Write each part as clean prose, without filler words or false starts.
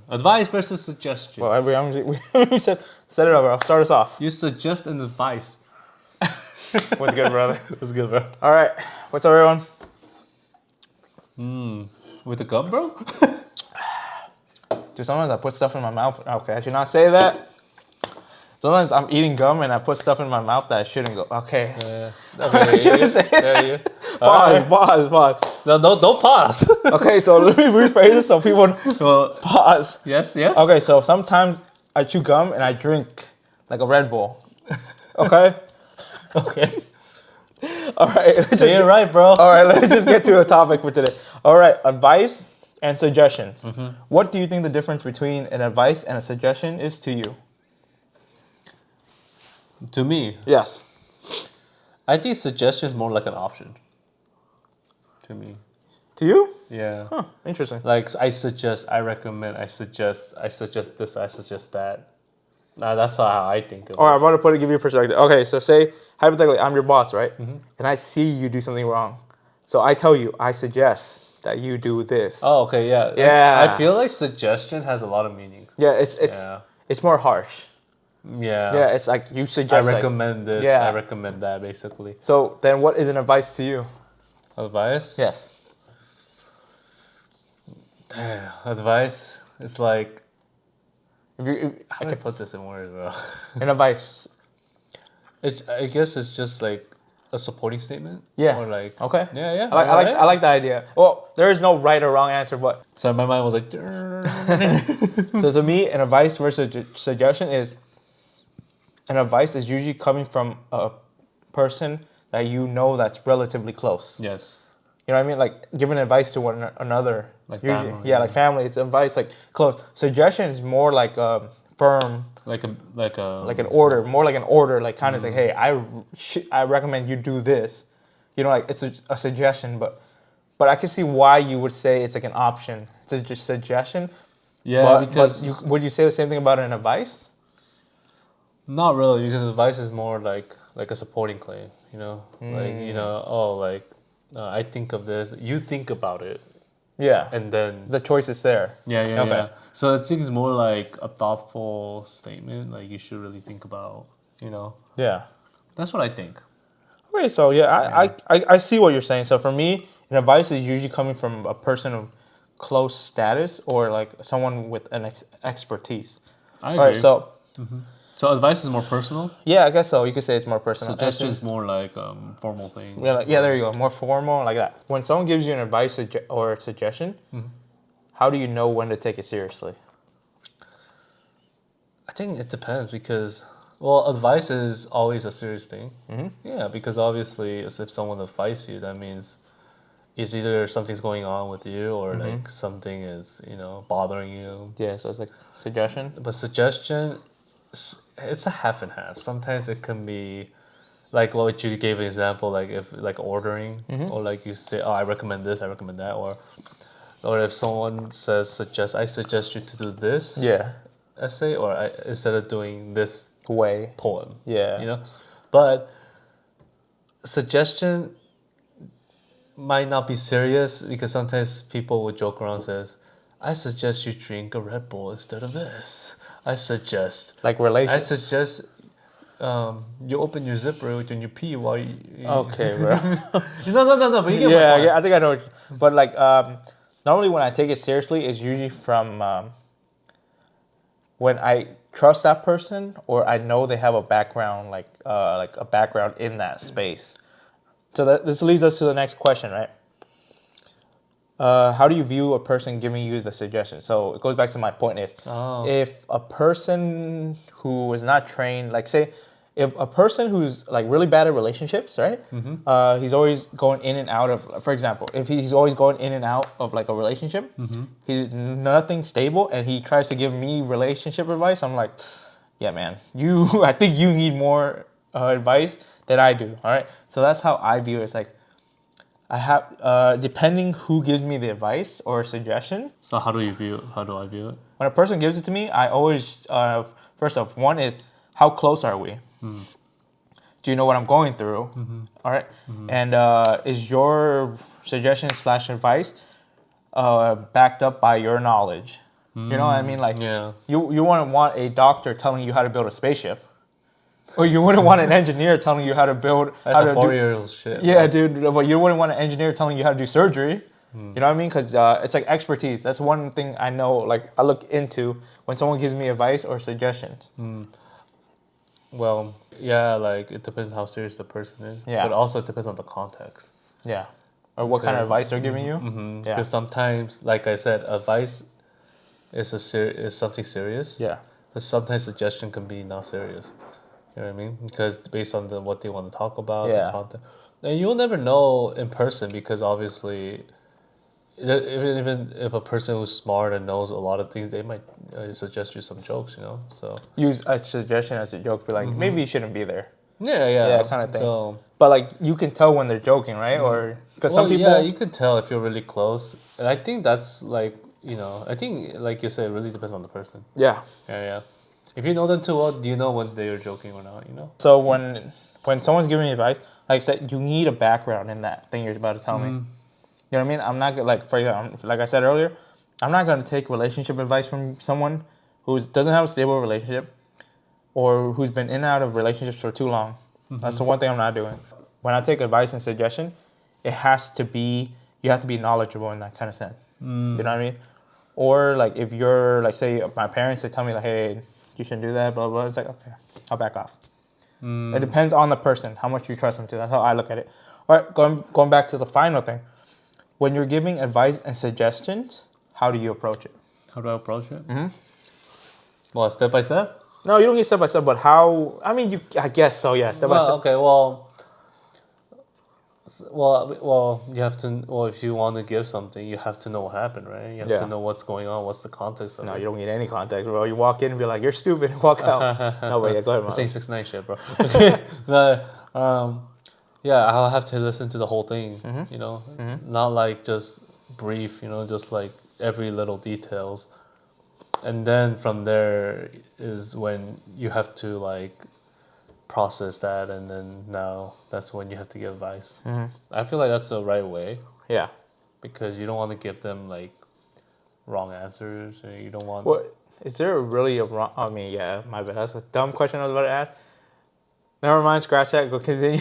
Advice versus suggestion. Well, we set it up, bro. Start us off. You suggest an advice. What's good, brother? That's good, bro. All right. What's up, everyone? With the gum, bro? Dude, sometimes I put stuff in my mouth. Okay, I should not say that. Sometimes I'm eating gum and I put stuff in my mouth that I shouldn't go. Okay. Okay. I shouldn't say There you. Pause. No, don't pause. Okay, so let me rephrase it so people Well, pause. yes. Okay, so sometimes I chew gum and I drink like a Red Bull. Okay? Okay. All right. Say it right, bro. All right, let's just get to a topic for today. All right, advice and suggestions. What do you think the difference between an advice and a suggestion is to you? To me, Yes. I think suggestion is more like an option. To me. To you? Yeah. Huh, interesting. Like I suggest, I recommend, I suggest this, I suggest that. That's how I think of All right, it. I'm about to give you a perspective. Okay, so say, hypothetically, I'm your boss, right? And I see you do something wrong. So I tell you, I suggest that you do this. Oh, okay, yeah. Yeah. I feel like suggestion has a lot of meaning. Yeah, Yeah. it's more harsh. Yeah. Yeah, it's like you I suggest. recommend this. yeah. I recommend that, basically. So then what is an advice to you? Advice? Yes. Advice? It's like, If how do I put this in words, bro? an advice. I guess it's just like a supporting statement. Yeah. Or like, Okay. yeah. I like the idea. Well, there is no right or wrong answer, but So my mind was like, so to me, an advice versus a suggestion is an advice is usually coming from a person that you know that's relatively close. yes. You know what I mean? Like giving advice to one another. Like usually, family, yeah, like family. It's advice like close. Suggestion is more like firm, Like an order, more like an order, like kind of like, hey, I recommend you do this. You know, like it's a suggestion, but I can see why you would say it's like an option. It's a just suggestion. Yeah, but would you say the same thing about an advice? not really, because advice is more like a supporting claim, you know? Like, you know, I think of this, you think about it, Yeah. and then... The choice is there. Yeah. Okay. So it seems more like a thoughtful statement, like you should really think about, you know? Yeah. That's what I think. Okay, so I see what you're saying. So for me, an advice is usually coming from a person of close status or like someone with an expertise. I agree. All right, So advice is more personal. yeah, I guess so. You could say it's more personal. Suggestion is more like formal thing. Yeah, there you go. More formal, like that. When someone gives you an advice or a suggestion, how do you know when to take it seriously? I think it depends because, well, advice is always a serious thing. Yeah, because obviously, if someone advises you, that means it's either something's going on with you or like something is, you know, bothering you. Yeah, so it's like suggestion. But suggestion, it's a half and half. Sometimes it can be like what you gave an example, like if like ordering or like you say, oh, I recommend this, I recommend that, or if someone says I suggest you to do this essay, or instead of doing this Way. poem. Yeah. You know, but suggestion might not be serious because sometimes people would joke around and says, I suggest you drink a Red Bull instead of this. I suggest Like relationship. I suggest you open your zipper when you pee while you Okay, bro. no, but you get my point. Yeah, I think I know. But like, normally when I take it seriously, it's usually from when I trust that person or I know they have a background, like a background in that space. So this leads us to the next question, right? How do you view a person giving you the suggestion? So it goes back to my point is, if a person who is not trained, like say, if a person who's like really bad at relationships, right? He's always going in and out of, for example, if he's always going in and out of like a relationship, he's nothing stable, and he tries to give me relationship advice. I'm like, yeah, man, I think you need more advice than I do. All right, so that's how I view it. It's like I have depending who gives me the advice or suggestion. So how do I view it? When a person gives it to me, I always first off, one is how close are we? Do you know what I'm going through? All right, and is your suggestion / advice backed up by your knowledge? You know what I mean? Like, Yeah. you wouldn't want a doctor telling you how to build a spaceship. Or you wouldn't want an engineer telling you how to build... That's a 4-year-old shit. Yeah, dude. But you wouldn't want an engineer telling you how to do surgery. You know what I mean? Because it's like expertise. That's one thing I know, like, I look into when someone gives me advice or suggestions. Well, yeah, like it depends how serious the person is. Yeah. But also it depends on the context. Yeah. Or what kind of advice they're giving you. Because Yeah. sometimes, like I said, advice is is something serious. Yeah. But sometimes suggestion can be not serious. You know what I mean? Because based on what they want to talk about, Yeah. the content, and you'll never know in person because obviously, even if a person who's smart and knows a lot of things, they might suggest you some jokes. You know, so Use a suggestion as a joke. Be like, maybe you shouldn't be there. yeah, kind of thing. So, But like, you can tell when they're joking, right? Or because well, some people... yeah, you can tell if you're really close, and I think that's like I think like you said, it really depends on the person. Yeah. Yeah. If you know them too well, do you know when they are joking or not? You know. So when someone's giving me advice, like I said, you need a background in that thing you're about to tell me. You know what I mean? I'm not gonna, like, for example, like I said earlier, I'm not gonna take relationship advice from someone who doesn't have a stable relationship or who's been in and out of relationships for too long. That's the one thing I'm not doing. When I take advice and suggestion, you have to be knowledgeable in that kind of sense. You know what I mean? Or like if you're like, say my parents, they tell me like, hey, you shouldn't do that, blah blah. It's like, okay, I'll back off. It depends on the person, how much you trust them to. That's how I look at it. All right, going back to the final thing. When you're giving advice and suggestions, how do you approach it? How do I approach it? Well, step by step. No, you don't get step by step, but how? I mean, I guess so. Yeah, step by step. Okay. Well, you have to. Well, if you want to give something, you have to know what happened, right? You have Yeah. to know what's going on. What's the context of No, it? you don't need any context, bro. You walk in and be like, "You're stupid," and walk out. No, but yeah, go ahead, man. This ain't 6ix9ine shit, bro. No, yeah, I'll have to listen to the whole thing. You know, not like just brief. You know, just like every little details, and then from there is when you have to like process that, and then now that's when you have to give advice. I feel like that's the right way Yeah. because you don't want to give them like wrong answers, or you don't want. What is there really a wrong? I mean, yeah, my bad. That's a dumb question I was about to ask. Never mind, scratch that. Go continue.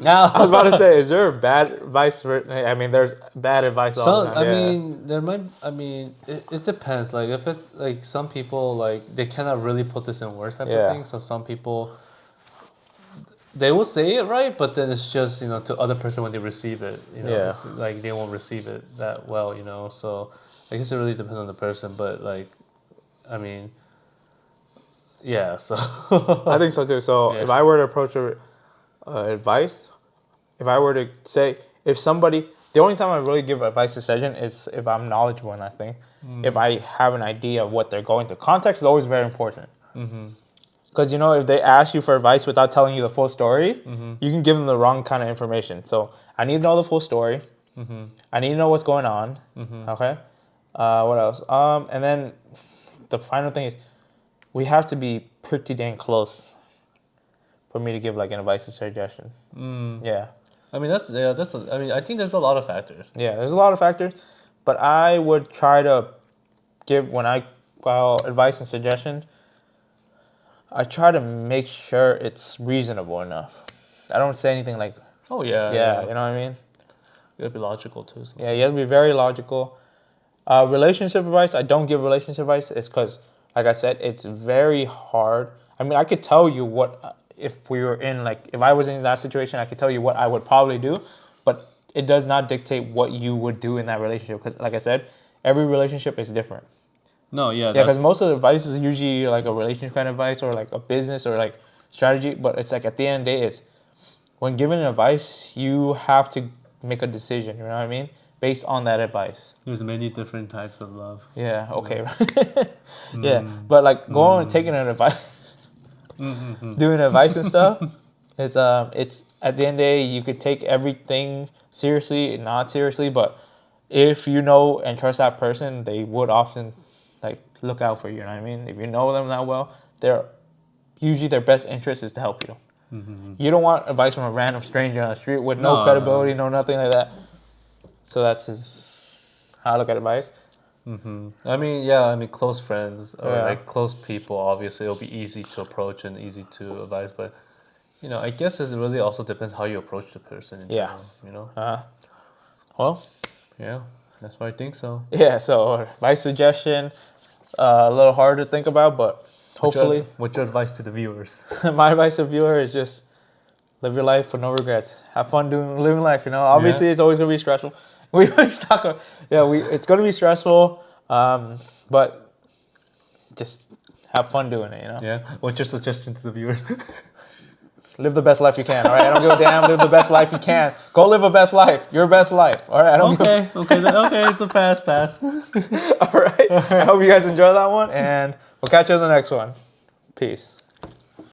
Now I was about to say, is there bad advice? I mean, there's bad advice all the time. I mean, there might. I mean, it depends. Like if it's like some people like they cannot really put this in words type Yeah. of thing. So some people they will say it right, but then it's just to other person when they receive it. Yeah. It's like they won't receive it that well. So I guess it really depends on the person. But like, I mean, yeah. So I think so too. So Yeah. if I were to approach advice, if I were to say, if somebody, the only time I really give advice to session is if I'm knowledgeable in that thing. If I have an idea of what they're going through. Context is always very important. Because, if they ask you for advice without telling you the full story, you can give them the wrong kind of information. So I need to know the full story. I need to know what's going on. Okay? What else? And then the final thing is we have to be pretty dang close for me to give like an advice or suggestion. Yeah. I mean I mean I think there's a lot of factors. Yeah, there's a lot of factors. But I would try to give, when I file advice and suggestion, I try to make sure it's reasonable enough. I don't say anything like, Oh yeah. yeah, you know what I mean? You gotta be logical too. So. Yeah, you have to be very logical. Relationship advice, I don't give relationship advice. It's because, like I said, it's very hard. I mean, I could tell you what, if we were in, like, if I was in that situation, I could tell you what I would probably do, but it does not dictate what you would do in that relationship. Because, like I said, every relationship is different. No, yeah. Yeah, because most of the advice is usually like a relationship kind of advice or like a business or like strategy. But it's like at the end of the day, it's when giving advice, you have to make a decision. You know what I mean? Based on that advice. There's many different types of love. Yeah. Okay. Yeah, but like going and taking an advice, doing advice and stuff. It's at the end of the day, you could take everything seriously and not seriously, but if you know and trust that person, they would often like look out for you. You know what I mean? If you know them that well, usually their best interest is to help you. You don't want advice from a random stranger on the street with no credibility, no nothing like that. So that's how I look at advice. I mean, yeah, I mean, close friends or Yeah. like close people, obviously, it'll be easy to approach and easy to advise. But, I guess it really also depends how you approach the person in Yeah. general, Well, Yeah, that's what I think so. yeah. So advice suggestion, a little hard to think about, but hopefully, What's your advice to the viewers? my advice to viewer is just live your life with no regrets. Have fun living life. Obviously it's always gonna be stressful. We always talk about it's gonna be stressful, but just have fun doing it. Yeah. What's your suggestion to the viewers? Live the best life you can. All right, I don't give a damn. Live the best life you can. Go live a best life. Your best life. All right, I don't. Okay. It's a pass. All right. I hope you guys enjoy that one, and we'll catch you in the next one. Peace.